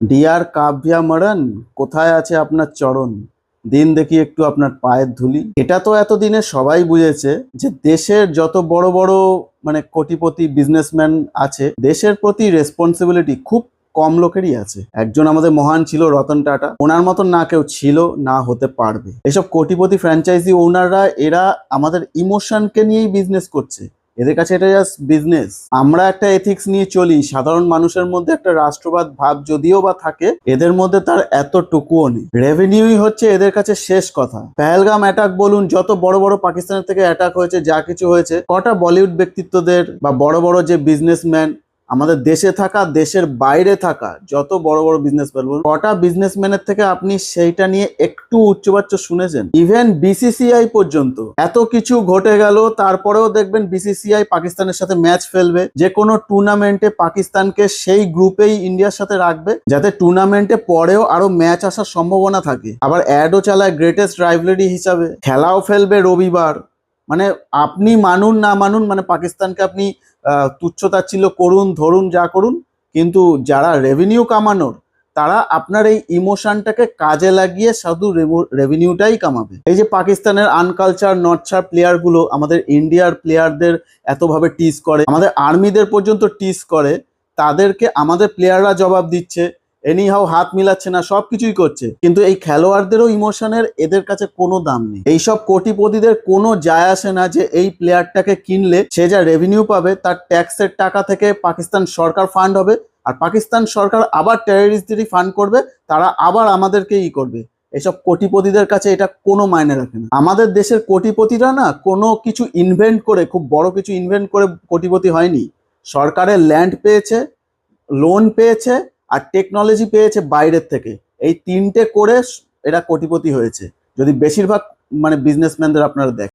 Deer Kavya মরণ, কোথায় আছে আপনার চরণ? দিন দেখি একটু আপনার পায়ের ধুলি। এটা তো এতদিনে সবাই বুঝেছে যে দেশের যত বড় বড় কোটিপতি বিজনেসম্যান আছে, দেশের প্রতি রেসপন্সিবিলিটি খুব কম লোকেরই আছে। একজন আমাদের মহান ছিল রতন টাটা, ওনার মতন না কেউ ছিল না হতে পারবে। এসব কোটিপতি ফ্র্যাঞ্চাইজি ওনাররা এরা আমাদের ইমোশনকে নিয়েই বিজনেস করছে। এদের কাছে এটা জাস্ট বিজনেস। আমরা একটা এথিক্স নিয়ে চলি, সাধারণ মানুষের মধ্যে একটা রাষ্ট্রবাদ ভাব যদিও বা থাকে, এদের মধ্যে তার এতটুকুও নেই। রেভিনিউই হচ্ছে এদের কাছে শেষ কথা। পেহেলগাম অ্যাটাক বলুন, যত বড় বড় পাকিস্তানের থেকে অ্যাটাক হয়েছে, যা কিছু হয়েছে, কটা বলিউড ব্যক্তিত্বদের বা বড় বড় যে বিজনেসম্যান আমাদের দেশে থাকা, দেশের বাইরে থাকা যত বড় বড় বিজনেসম্যান বলুন, কটা বিজনেসম্যানের থেকে আপনি সেইটা নিয়ে একটু উচ্চবাচ্য শুনেছেন? ইভেন বিসিসিআই পর্যন্ত এত কিছু ঘটে গেল, তারপরেও দেখবেন বিসিসিআই পাকিস্তানের সাথে ম্যাচ ফেলবে, যে কোনো টুর্নামেন্টে পাকিস্তানকে সেই গ্রুপেই ইন্ডিয়ার সাথে রাখবে, যাতে টুর্নামেন্টে পরেও আরো ম্যাচ আসার সম্ভাবনা থাকে। আবার অ্যাডও চালায় গ্রেটেস্ট রাইভেলারি হিসাবে, খেলাও ফেলবে রবিবার। মানে আপনি মানুন না মানুন, পাকিস্তানকে আপনি তুচ্ছতাচ্ছিল্য করুন, ধরুন, যা করুন, কিন্তু যারা রেভিনিউ কামানোর, তারা আপনার এই ইমোশনটাকে কাজে লাগিয়ে শুধু রেভিনিউটাই কামাবে। এই যে পাকিস্তানের আনকালচার নটচার প্লেয়ারগুলো আমাদের ইন্ডিয়ার প্লেয়ারদের এতভাবে টিজ করে, আমাদের আর্মিদের পর্যন্ত টিজ করে, তাদেরকে আমাদের প্লেয়াররা জবাব দিচ্ছে, এনিহাও হাত মিলাচ্ছে না, সবকিছুই করছে, কিন্তু এই খেলোয়াড়দেরও ইমোশনের এদের কাছে কোনো দাম নেই। এইসব কোটিপতিদের কোনো যায় আসে না যে এই প্লেয়ারটাকে কিনলে সে যা রেভিনিউ পাবে তার ট্যাক্সের টাকা থেকে পাকিস্তান সরকার ফান্ড হবে, আর পাকিস্তান সরকার আবার টেররিস্টদেরই ফান্ড করবে, তারা আবার আমাদেরকেই করবে। এসব কোটিপতিদের কাছে এটা কোনো মাইনে রাখে না। আমাদের দেশের কোটিপতিরা না কোনো কিছু ইনভেন্ট করে, খুব বড় কিছু ইনভেন্ট করে কোটিপতি হয়নি। সরকারের ল্যান্ড পেয়েছে, লোন পেয়েছে, আর টেকনোলজি পেয়েছে বাইরের থেকে। এই তিনটে করে এরা কোটিপতি হয়েছে। যদি বেশিরভাগ বিজনেসম্যানদের আপনারা দেখেন।